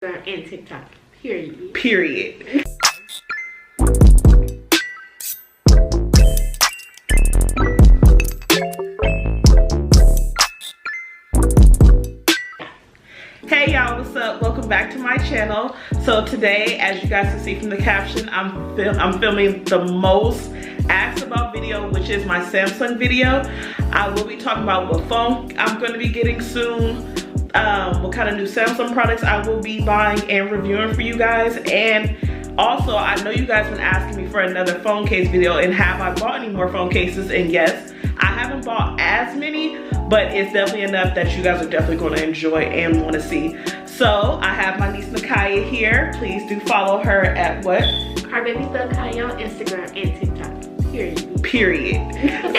And Tic Toc. Period. Period. Hey y'all, what's up? Welcome back to my channel. So today, as you guys can see from the caption, I'm filming the most asked about video, which is my Samsung video. I will be talking about what phone I'm going to be getting soon, what kind of new Samsung products I will be buying and reviewing for you guys. And also, I know you guys have been asking me for another phone case video, and have I bought any more phone cases? And yes, I haven't bought as many, but it's definitely enough that you guys are definitely going to enjoy and want to see. So I have my niece Khia here. Please do follow her at what? Khia on Instagram and TikTok. Period.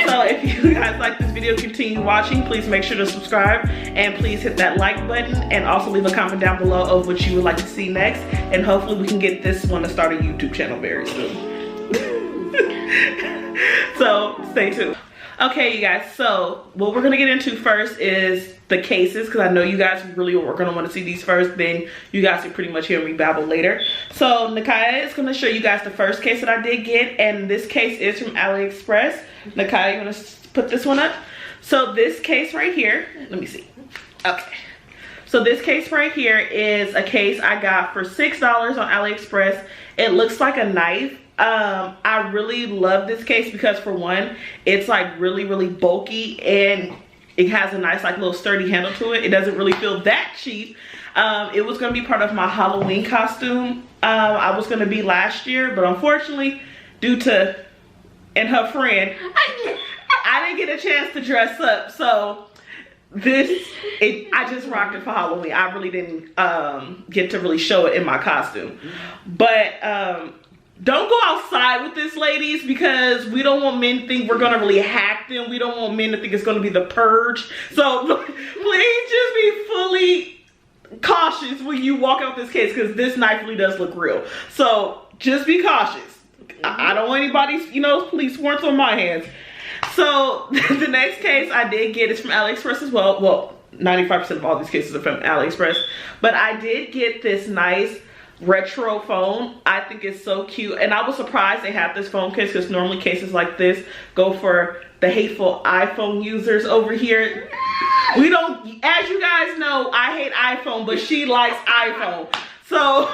So if you guys like this video, continue watching. Please make sure to subscribe and please hit that like button, and also leave a comment down below of what you would like to see next, and hopefully we can get this one to start a YouTube channel very soon. So stay tuned. Okay, you guys, so what we're gonna get into first is the cases, because I know you guys really are gonna want to see these first, then you guys can pretty much hear me babble later. So Khia is gonna show you guys the first case that I did get, and this case is from AliExpress. Khia, you wanna put this one up? So this case right here, let me see. Okay. So this case right here is a case I got for $6 on AliExpress. It looks like a knife. I really love this case because, for one, it's like really bulky, and it has a nice like little sturdy handle to it. It doesn't really feel that cheap. It was going to be part of my Halloween costume. I was going to be last year, but unfortunately, due to and her friend, I didn't get a chance to dress up. So I just rocked it for Halloween. I really didn't get to really show it in my costume. But don't go outside with this, ladies, because we don't want men to think we're gonna really hack them. We don't want men to think it's gonna be the purge. So please just be fully cautious when you walk out this case, because this knife really does look real. So just be cautious. I don't want anybody's, police warrants on my hands. So the next case I did get is from AliExpress as well. Well, 95% of all these cases are from AliExpress, but I did get this nice retro phone. I think it's so cute, and I was surprised they have this phone case, because normally cases like this go for the hateful iPhone users over here. We don't, as you guys know, I hate iPhone, but she likes iPhone. So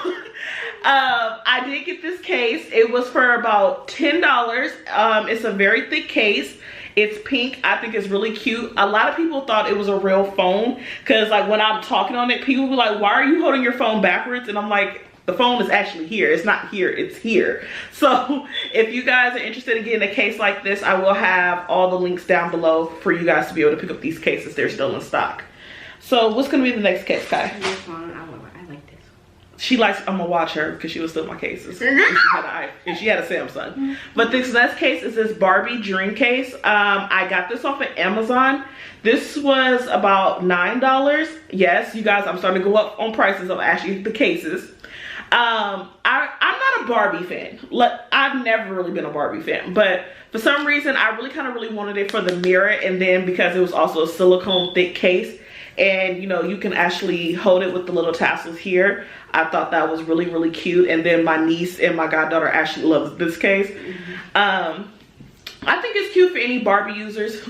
I did get this case. It was for about $10. It's a very thick case. It's pink. I think it's really cute. A lot of people thought it was a real phone, because like when I'm talking on it, people were like, why are you holding your phone backwards? And I'm like, the phone is actually here. It's not here, it's here. So if you guys are interested in getting a case like this, I will have all the links down below for you guys to be able to pick up these cases. They're still in stock. So what's gonna be the next case, Kai? This one, I like this. She likes, I'm gonna watch her because she was still my cases. And she had a Samsung. But this next case is this Barbie dream case. I got this off of Amazon. This was about $9. Yes, you guys, I'm starting to go up on prices of actually the cases. I'm not a Barbie fan. I've never really been a Barbie fan, but for some reason I really wanted it for the mirror, and then because it was also a silicone thick case, and you can actually hold it with the little tassels here. I thought that was really cute, and then my niece and my goddaughter actually loves this case. I think it's cute for any Barbie users.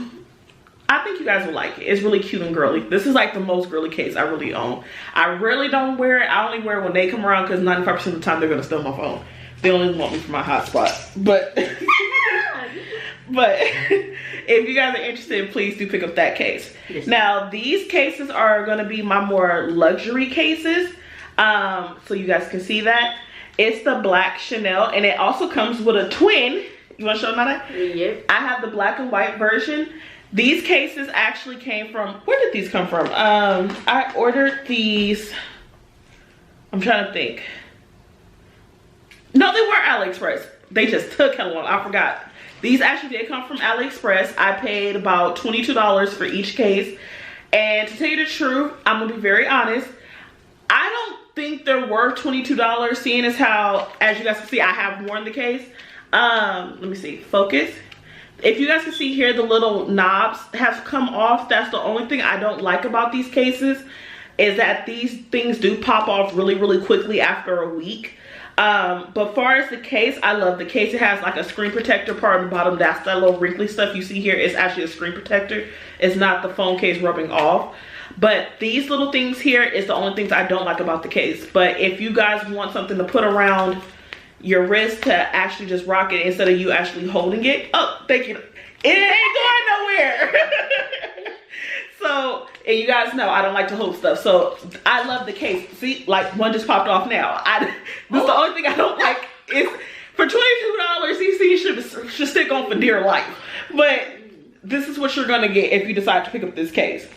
I think you guys will like it. It's really cute and girly. This is like the most girly case I really own. I really don't wear it. I only wear it when they come around, because 95% of the time they're gonna steal my phone. They only want me for my hotspot. But if you guys are interested, please do pick up that case. Now these cases are gonna be my more luxury cases. So you guys can see that. It's the black Chanel, and it also comes with a twin. You wanna show them that? Yep. I have the black and white version. These cases actually came from, where did these come from? I ordered these, I'm trying to think. No, they were AliExpress. They just took hella long, I forgot. These actually did come from AliExpress. I paid about $22 for each case. And to tell you the truth, I'm gonna be very honest, I don't think they're worth $22, seeing as how, as you guys can see, I have worn the case. Let me see, focus. If you guys can see here, the little knobs have come off. That's the only thing I don't like about these cases. is that these things do pop off really quickly after a week. But far as the case, I love the case. It has like a screen protector part on the bottom. That's that little wrinkly stuff you see here. It's actually a screen protector. It's not the phone case rubbing off. But these little things here is the only things I don't like about the case. But if you guys want something to put around your wrist to actually just rock it instead of you actually holding it. Oh, thank you. It ain't going nowhere. So, and you guys know I don't like to hold stuff. So I love the case. See, like one just popped off now. This is the only thing I don't like is for $22, these things should stick on for dear life. But this is what you're gonna get if you decide to pick up this case.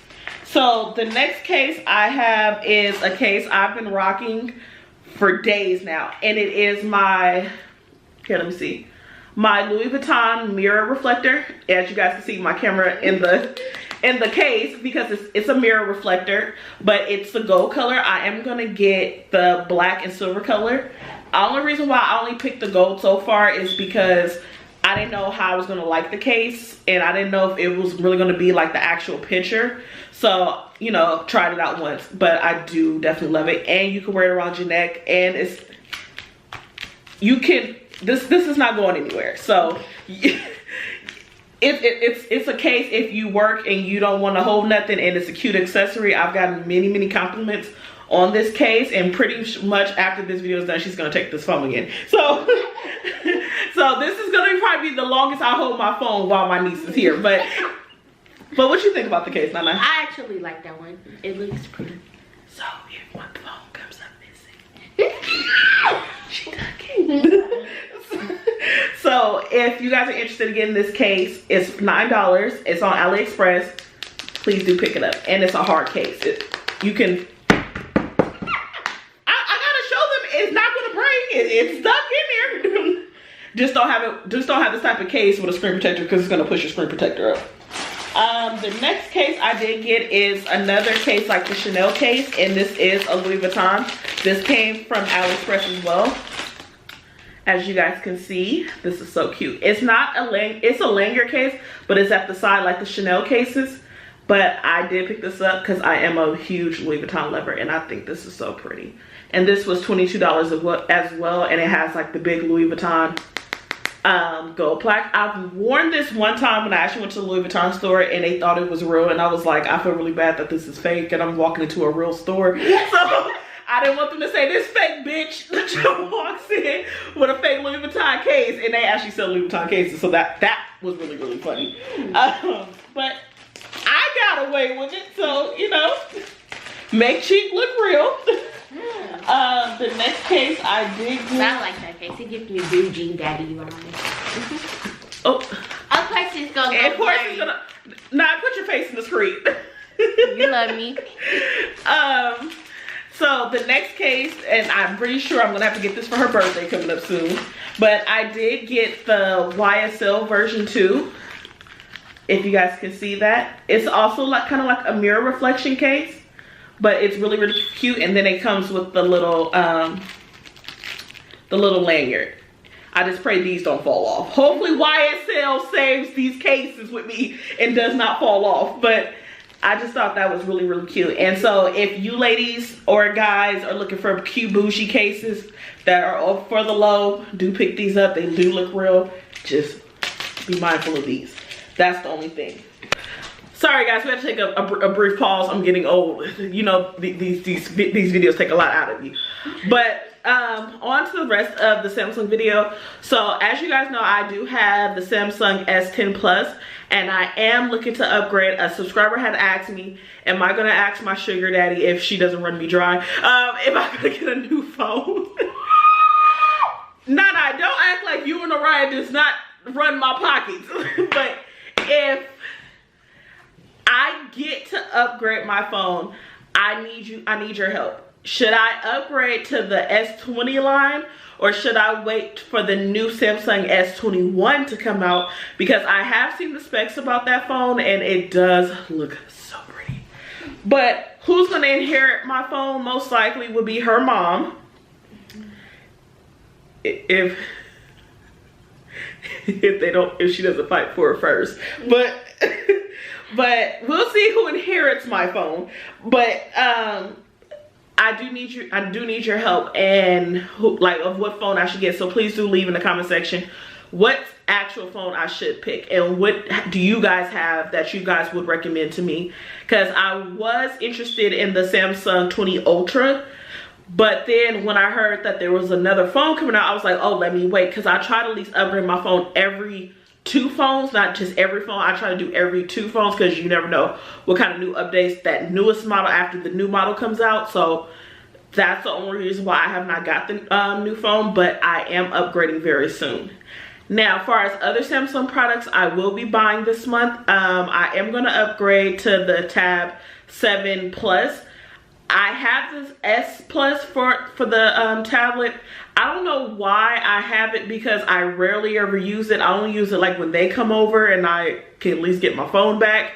So the next case I have is a case I've been rocking for days now, and it is my, here, let me see, my Louis Vuitton mirror reflector. As you guys can see, my camera in the case, because it's a mirror reflector, but it's the gold color. I am gonna get the black and silver color. The only reason why I only picked the gold so far is because I didn't know how I was gonna like the case, and I didn't know if it was really gonna be like the actual picture. So, you know, tried it out once, but I do definitely love it. And you can wear it around your neck, and this is not going anywhere. So it's a case if you work and you don't want to hold nothing, and it's a cute accessory. I've gotten many compliments on this case, and pretty much after this video is done, she's gonna take this phone again. So so this is gonna probably be the longest I hold my phone while my niece is here. But what you think about the case, Nana? I actually like that one. It looks pretty. So if one phone comes up missing, she took it. So if you guys are interested in getting this case, it's $9. It's on AliExpress. Please do pick it up, and it's a hard case. You can. I gotta show them. It's not gonna break. It's stuck in there. Just don't have this type of case with a screen protector, because it's gonna push your screen protector up. The next case I did get is another case like the Chanel case, and this is a Louis Vuitton. This came from AliExpress as well. As you guys can see, this is so cute. It's not it's a lanyard case, but it's at the side like the Chanel cases. But I did pick this up because I am a huge Louis Vuitton lover, and I think this is so pretty. And this was $22 as well, and it has like the big Louis Vuitton gold plaque. I've worn this one time when I actually went to the Louis Vuitton store, and they thought it was real, and I was like, I feel really bad that this is fake and I'm walking into a real store. So I didn't want them to say this fake bitch that walks in with a fake Louis Vuitton case, and they actually sell Louis Vuitton cases. So that was really funny. But I got away with it, so you know, make cheap look real. The next case I did get. I like that case. It gives me bougie daddy vibes. Oh, of course it's gonna go. Of course it's gonna. Nah, put your face in the screen. You love me. So the next case, and I'm pretty sure I'm gonna have to get this for her birthday coming up soon, but I did get the YSL version 2. If you guys can see that, it's also like kind of like a mirror reflection case, but it's really cute. And then it comes with the little lanyard. I just pray these don't fall off. Hopefully YSL saves these cases with me and does not fall off. But I just thought that was really cute. And so if you ladies or guys are looking for cute bougie cases that are for the low, do pick these up. They do look real. Just be mindful of these. That's the only thing. Sorry guys, we have to take a brief pause. I'm getting old. You know, these videos take a lot out of you. But on to the rest of the Samsung video. So as you guys know, I do have the Samsung S10 Plus, and I am looking to upgrade. A subscriber had asked me, am I gonna ask my sugar daddy if she doesn't run me dry? Am I gonna get a new phone? Nah, don't act like you and Orion does not run my pockets. But if I get to upgrade my phone, I need your help. Should I upgrade to the S20 line, or should I wait for the new Samsung S21 to come out? Because I have seen the specs about that phone, and it does look so pretty. But who's gonna inherit my phone? Most likely would be her mom. If she doesn't fight for it first. But But we'll see who inherits my phone. But I do need your help and like of what phone I should get. So please do leave in the comment section what actual phone I should pick and what do you guys have that you guys would recommend to me, because I was interested in the Samsung 20 Ultra, but then when I heard that there was another phone coming out, I was like, oh, let me wait, because I try to at least upgrade my phone every 2 phones, not just every phone. I try to do every 2 phones because you never know what kind of new updates that newest model after the new model comes out. So that's the only reason why I have not got the new phone, but I am upgrading very soon. Now, as far as other Samsung products I will be buying this month, I am going to upgrade to the Tab 7 Plus. I have this S Plus for the tablet. I don't know why I have it, because I rarely ever use it. I only use it like when they come over and I can at least get my phone back.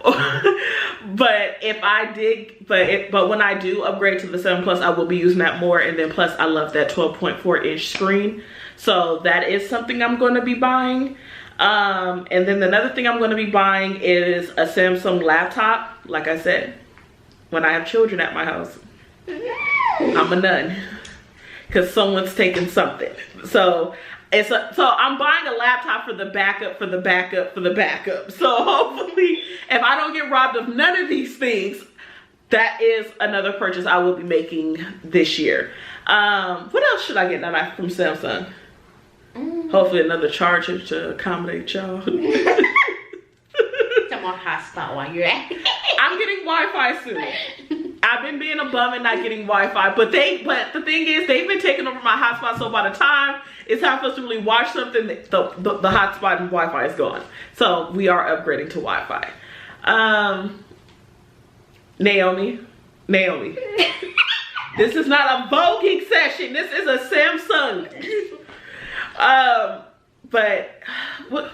But if I did, but when I do upgrade to the 7 Plus, I will be using that more. And then plus I love that 12.4 inch screen. So that is something I'm going to be buying. And then another thing I'm going to be buying is a Samsung laptop. Like I said, when I have children at my house, I'm a nun, because someone's taking something. So I'm buying a laptop for the backup, for the backup, for the backup. So hopefully, if I don't get robbed of none of these things, that is another purchase I will be making this year. What else should I get from Samsung? Hopefully another charger to accommodate y'all. Some more hotspot while you're at it. I'm getting Wi-Fi soon. I've been being a bum and not getting Wi-Fi, but the thing is, they've been taking over my hotspot, so by the time it's time for us to really watch something, the hotspot and Wi-Fi is gone. So we are upgrading to Wi-Fi. Naomi. This is not a voguing session. This is a Samsung.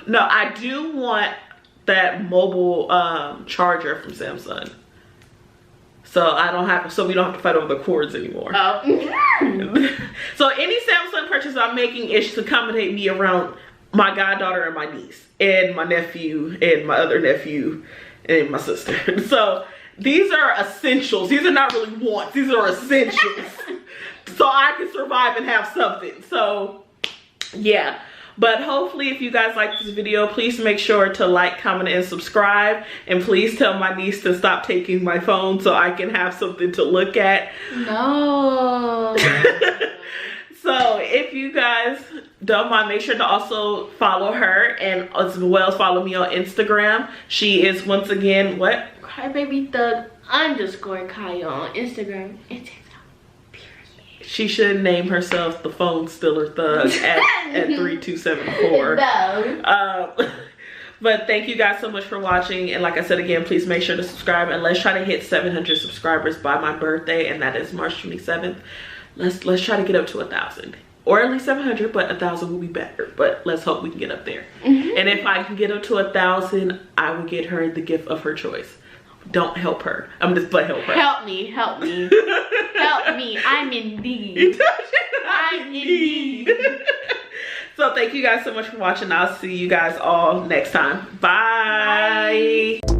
No, I do want that mobile charger from Samsung. So we don't have to fight over the cords anymore. Oh. So any Samsung purchase I'm making is to accommodate me around my goddaughter and my niece and my nephew and my other nephew and my sister. So these are essentials. These are not really wants. These are essentials. So I can survive and have something. So yeah. But hopefully, if you guys like this video, please make sure to like, comment, and subscribe. And please tell my niece to stop taking my phone so I can have something to look at. No. So if you guys don't mind, make sure to also follow her, and as well as follow me on Instagram. She is, once again, what? Crybaby_Khia on Instagram and TikTok. She should name herself the Phone Stiller Thug at 3274. No. But thank you guys so much for watching. And like I said again, please make sure to subscribe. And let's try to hit 700 subscribers by my birthday. And that is March 27th. Let's try to get up to 1,000. Or at least 700, but 1,000 will be better. But let's hope we can get up there. And if I can get up to 1,000, I will get her the gift of her choice. Don't help her. I'm just but help her. Help me. Help me. Help me. I'm in need. I'm in need. So thank you guys so much for watching. I'll see you guys all next time. Bye. Bye.